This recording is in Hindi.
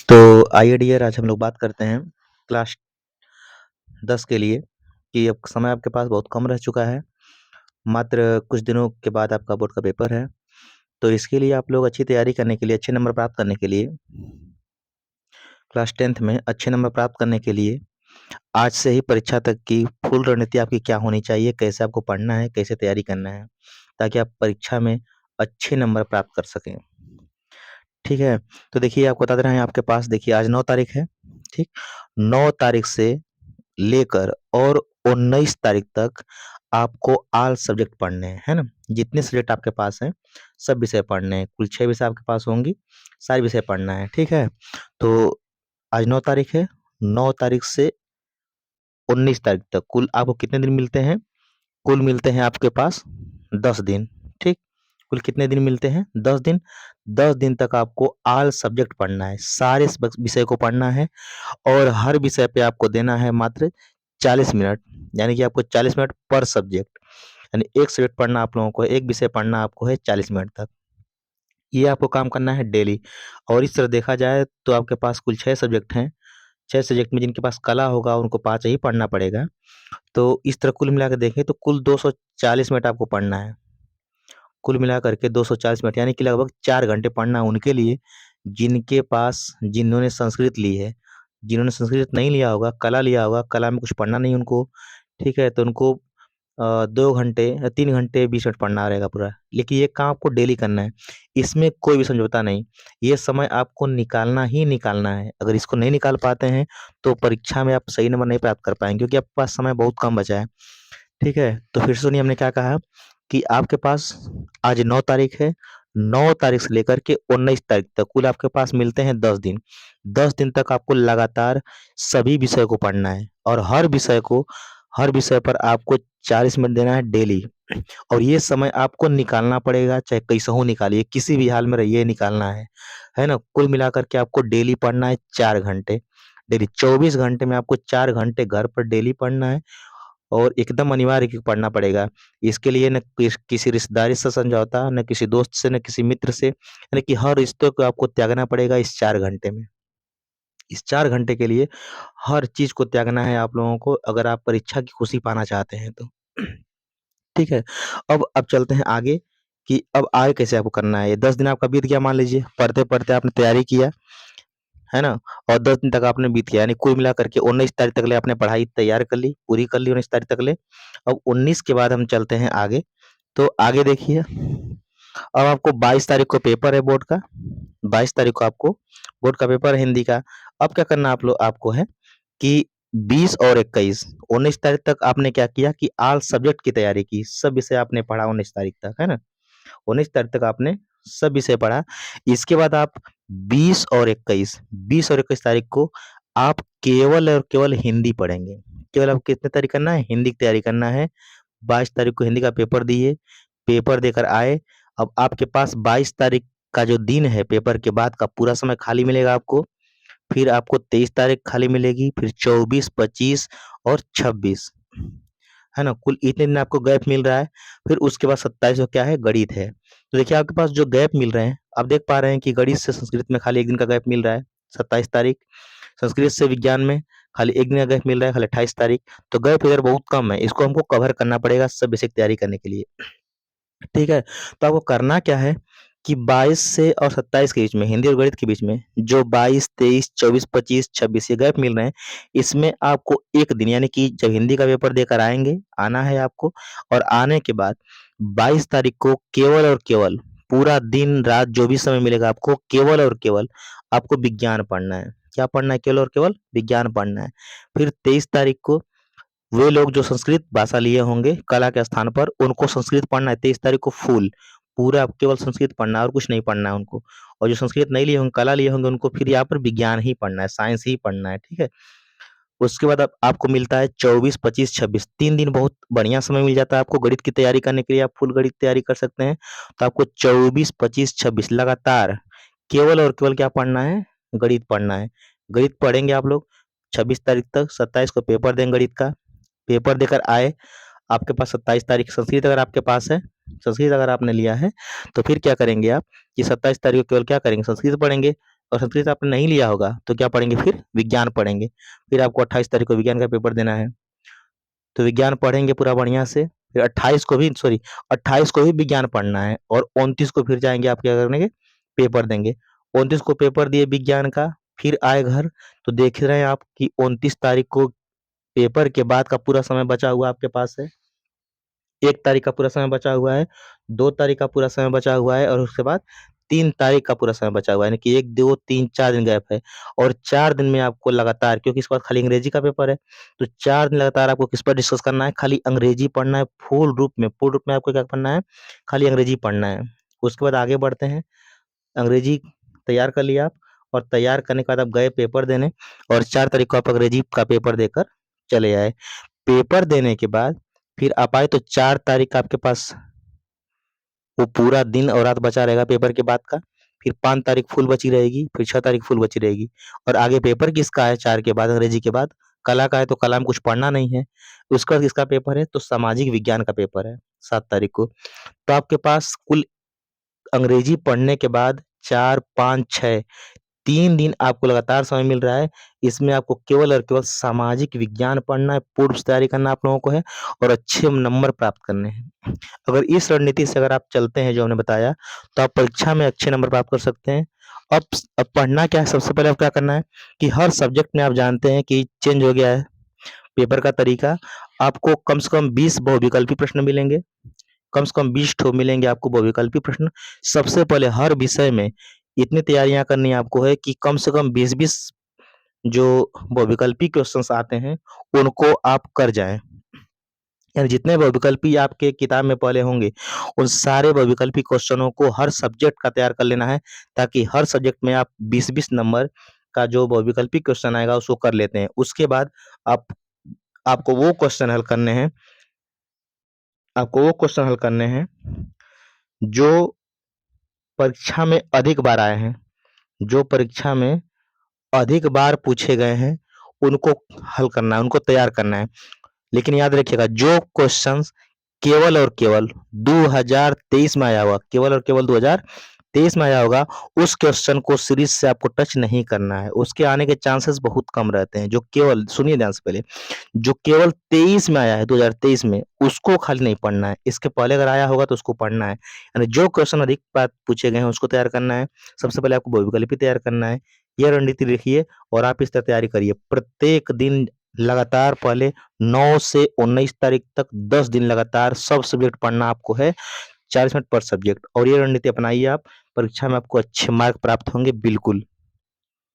तो आइए डियर, आज हम लोग बात करते हैं क्लास 10 के लिए कि अब समय आपके पास बहुत कम रह चुका है। मात्र कुछ दिनों के बाद आपका बोर्ड का पेपर है। तो इसके लिए आप लोग अच्छी तैयारी करने के लिए, अच्छे नंबर प्राप्त करने के लिए, क्लास 10th में अच्छे नंबर प्राप्त करने के लिए आज से ही परीक्षा तक की फुल रणनीति आपकी क्या होनी चाहिए, कैसे आपको पढ़ना है, कैसे तैयारी करना है, ताकि आप परीक्षा में अच्छे नंबर प्राप्त कर सकें। ठीक है? तो देखिए, आपको बता दे रहे हैं, आपके पास देखिए आज 9 तारीख है, ठीक? 9 तारीख से लेकर और 19 तारीख तक आपको ऑल सब्जेक्ट पढ़ने हैं, है ना? जितने सब्जेक्ट आपके पास हैं, सब विषय पढ़ने हैं। कुल 6 विषय आपके पास होंगी, सारे विषय पढ़ना है, ठीक है? तो आज 9 तारीख है, 9 तारीख से 19 तारीख तक कुल आपको कितने दिन मिलते हैं? कुल मिलते हैं आपके पास 10 दिन, ठीक? कुल कितने दिन मिलते हैं? 10 दिन। 10 दिन तक आपको ऑल सब्जेक्ट पढ़ना है, सारे विषय को पढ़ना है और हर विषय पे आपको देना है मात्र 40 मिनट, यानी कि आपको 40 मिनट पर सब्जेक्ट, यानी एक सब्जेक्ट पढ़ना आप लोगों को, एक विषय पढ़ना आपको है 40 मिनट तक। ये आपको काम करना है डेली। और इस तरह देखा जाए तो आपके पास कुल 6 सब्जेक्ट हैं। 6 सब्जेक्ट में जिनके पास कला होगा उनको 5 ही पढ़ना पड़ेगा। तो इस तरह कुल मिला के देखें तो कुल 240 मिनट आपको पढ़ना है। कुल मिला करके 240 मिनट, यानी कि लगभग 4 घंटे पढ़ना उनके लिए जिनके पास, जिन्होंने संस्कृत ली है। जिन्होंने संस्कृत नहीं लिया होगा, कला लिया होगा, कला में कुछ पढ़ना नहीं उनको, ठीक है? तो उनको 2 घंटे या 3 घंटे 20 मिनट पढ़ना रहेगा पूरा। लेकिन ये काम आपको डेली करना है, इसमें कोई भी समझौता नहीं। ये समय आपको निकालना ही निकालना है। अगर इसको नहीं निकाल पाते हैं, तो परीक्षा में आप सही नंबर नहीं प्राप्त कर पाएँगे, क्योंकि आपके पास समय बहुत कम बचा है। ठीक है? तो फिर से सुनिए, हमने क्या कहा कि आपके पास आज 9 तारीख है, 9 तारीख से लेकर के 19 तारीख तक कुल आपके पास मिलते हैं 10 दिन। 10 दिन तक आपको लगातार सभी विषय को पढ़ना है और हर विषय पर आपको 40 मिनट देना है डेली। और ये समय आपको निकालना पड़ेगा, चाहे कैसहू निकालिए, किसी भी हाल में रहिए, निकालना है ना? कुल मिलाकर के आपको डेली पढ़ना है 4 घंटे, डेली 24 घंटे में आपको 4 घंटे घर पर डेली पढ़ना है और एकदम अनिवार्य कि पढ़ना पड़ेगा। इसके लिए न किसी रिश्तेदारी से समझौता, न किसी दोस्त से, न किसी मित्र से, यानी कि हर रिश्ते को आपको त्यागना पड़ेगा इस 4 घंटे में। इस 4 घंटे के लिए हर चीज़ को त्यागना है आप लोगों को, अगर आप परीक्षा की खुशी पाना चाहते हैं तो। ठीक है? अब चलते हैं आगे कि अब आगे कैसे आपको करना है। ये 10 दिन आपका बीत गया, मान लीजिए, पढ़ते-पढ़ते आपने तैयारी किया, है ना? और 10 दिन तक आपने बीत गया, यानी कुल मिलाकर के 19 तारीख तक ले आपने पढ़ाई तैयार कर ली, पूरी कर ली 19 तारीख तक ले। अब 19 के बाद हम चलते हैं आगे। तो आगे देखिए, अब आपको 22 तारीख को पेपर है बोर्ड का। 22 तारीख को आपको बोर्ड का पेपर है हिंदी का। अब क्या करना आपको है कि 20 और 21, 19 तारीख तक आपने क्या किया कि ऑल सब्जेक्ट की तैयारी की। सब विषय आपने पढ़ा 19 तारीख तक, है ना? 19 तारीख तक आपने सब विषय पढ़ा। इसके बाद आप 20 और 21 तारीख को आप केवल और केवल हिंदी पढ़ेंगे। केवल आपको कितनी तैयारी करना है? हिंदी की तैयारी करना है। 22 तारीख को हिंदी का पेपर दिए, पेपर देकर आए। अब आपके पास 22 तारीख का जो दिन है, पेपर के बाद का पूरा समय खाली मिलेगा आपको। फिर आपको 23 तारीख खाली मिलेगी, फिर 24, 25 और 26, है ना? कुल इतने दिन आपको गैप मिल रहा है। फिर उसके बाद 27 को क्या है? गणित है। तो देखिए, आपके पास जो गैप मिल रहे हैं, आप देख पा रहे हैं कि गणित से संस्कृत में खाली 1 दिन का गैप मिल रहा है, 27 तारीख। संस्कृत से विज्ञान में खाली 1 दिन का गैप मिल रहा है, खाली 28 तारीख। तो गैप इधर बहुत कम है, इसको हमको कवर करना पड़ेगा सब विषय की तैयारी करने के लिए। ठीक है? तो आपको करना क्या है कि 22 से और 27 के बीच में, हिंदी और गणित के बीच में जो 22, 23, 24, 25, 26 ये गैप मिल रहे हैं, इसमें आपको 1 दिन, यानी कि जब हिंदी का पेपर देकर आएँगे, आना है आपको, और आने के बाद 22 तारीख को केवल और केवल पूरा दिन-रात जो भी समय मिलेगा आपको, केवल और केवल आपको विज्ञान पढ़ना है। क्या पढ़ना है? केवल और केवल विज्ञान पढ़ना है। फिर 23 तारीख को वे लोग जो संस्कृत भाषा लिए होंगे कला के स्थान पर, उनको संस्कृत पढ़ना है 23 तारीख को फुल, पूरा केवल संस्कृत पढ़ना है और कुछ नहीं पढ़ना है उनको। और जो संस्कृत नहीं लिए होंगे, कला लिए होंगे, उनको फिर यहाँ पर विज्ञान ही पढ़ना है, साइंस ही पढ़ना है, ठीक है? उसके बाद आपको मिलता है 24, 25, 26, 3 दिन बहुत बढ़िया समय मिल जाता है आपको गणित की तैयारी करने के लिए, आप फुल गणित तैयारी कर सकते हैं। तो आपको 24, 25, 26 लगातार केवल और केवल क्या पढ़ना है? गणित पढ़ना है। गणित पढ़ेंगे आप लोग 26 तारीख तक, 27 को पेपर देंगे गणित का। पेपर देकर आए, आपके पास 27 तारीख संस्कृत अगर आपके पास है, संस्कृत अगर आपने लिया है, तो फिर क्या करेंगे आप कि 27 तारीख को केवल क्या करेंगे? संस्कृत पढ़ेंगे। और संस्कृत आपने नहीं लिया होगा तो क्या पढ़ेंगे, फिर विज्ञान पढ़ेंगे। फिर आपको 28 तारीख को विज्ञान का पेपर देना है, तो विज्ञान पढ़ेंगे पूरा बढ़िया से। फिर 28 को भी विज्ञान पढ़ना है, और 29 को फिर जाएंगे आप क्या करने, पेपर देंगे। 29 को पेपर दिए विज्ञान का, फिर आए घर, तो देख रहे हैं आप कि 29 तारीख को पेपर के बाद का पूरा समय बचा हुआ आपके पास है। 1 तारीख का पूरा समय बचा हुआ है, 2 तारीख का पूरा समय बचा हुआ है, और उसके बाद 3 तारीख का पूरा समय बचा हुआ है, यानी कि 1, 2, 3, 4 दिन गैप है। और 4 दिन में आपको लगातार, क्योंकि इसके बाद खाली अंग्रेजी का पेपर है, तो 4 दिन लगातार आपको किस पर डिस्कस करना है, खाली अंग्रेजी पढ़ना है। फुल रूप में आपको क्या पढ़ना है, खाली अंग्रेजी पढ़ना है। उसके बाद आगे बढ़ते हैं। अंग्रेजी तैयार कर लिया आप, और तैयार करने के बाद आप गए पेपर देने, और 4 तारीख को आप अंग्रेजी का पेपर देकर चले आए। पेपर देने के बाद फिर आप आए, तो 4 तारीख का आपके पास वो पूरा दिन और रात बचा रहेगा पेपर के बाद का। फिर 5 तारीख फुल बची रहेगी, फिर 6 तारीख फुल बची रहेगी। और आगे पेपर किसका है, 4 के बाद अंग्रेजी के बाद कला का है, तो कला में कुछ पढ़ना नहीं है। उसके बाद किसका पेपर है, तो सामाजिक विज्ञान का पेपर है 7 तारीख को। तो आपके पास कुल अंग्रेजी पढ़ने के बाद 4, 5, 6 3 दिन आपको लगातार समय मिल रहा है। इसमें आपको केवल और केवल सामाजिक विज्ञान पढ़ना है, पूर्व से तैयारी करना आप लोगों को है, और अच्छे नंबर प्राप्त करने हैं। अगर इस रणनीति से अगर आप चलते हैं जो हमने बताया, तो आप परीक्षा में अच्छे नंबर प्राप्त कर सकते हैं। अब पढ़ना क्या है, सबसे पहले आप क्या करना है कि हर सब्जेक्ट में आप जानते हैं कि चेंज हो गया है पेपर का तरीका। आपको कम से कम 20 बहुविकल्पी प्रश्न मिलेंगे, कम से कम 20 ठो मिलेंगे आपको बहुविकल्पी प्रश्न। सबसे पहले हर विषय में इतनी तैयारियां करनी आपको है कि कम से कम 20-20 जो बहुविकल्पी क्वेश्चंस आते हैं उनको आप कर जाएं। यानी जितने बहुविकल्पी आपके किताब में पहले होंगे, उन सारे बहुविकल्पी क्वेश्चनों को हर सब्जेक्ट का तैयार कर लेना है, ताकि हर सब्जेक्ट में आप 20-20 नंबर का जो बहुविकल्पी क्वेश्चन आएगा उसको कर लेते हैं। उसके बाद आप आपको वो क्वेश्चन हल करने हैं, आपको वो क्वेश्चन हल करने हैं जो परीक्षा में अधिक बार आए हैं, जो परीक्षा में अधिक बार पूछे गए हैं, उनको हल करना है, उनको तैयार करना है। लेकिन याद रखिएगा, जो क्वेश्चंस केवल और केवल 2023 में आया हुआ, केवल और केवल 2023 में आया होगा, उस क्वेश्चन को सीरीज से आपको टच नहीं करना है। उसके आने के चांसेस बहुत कम रहते हैं। जो केवल, सुनिए ध्यान से पहले, जो केवल 23 में आया है, 2023 में, उसको खाली नहीं पढ़ना है। इसके पहले अगर आया होगा तो उसको पढ़ना है। यानी जो क्वेश्चन अधिक बार पूछे गए हैं उसको तैयार करना है। सबसे पहले आपको बहुविकल्पी तैयार करना है। यह रणनीति लिखिए और आप इस तरह तैयारी करिए। प्रत्येक दिन लगातार पहले 9 से 19 तारीख तक 10 दिन लगातार सब सब्जेक्ट पढ़ना आपको है, 40 मिनट पर सब्जेक्ट। और ये रणनीति अपनाइए आप, परीक्षा में आपको अच्छे मार्क प्राप्त होंगे बिल्कुल।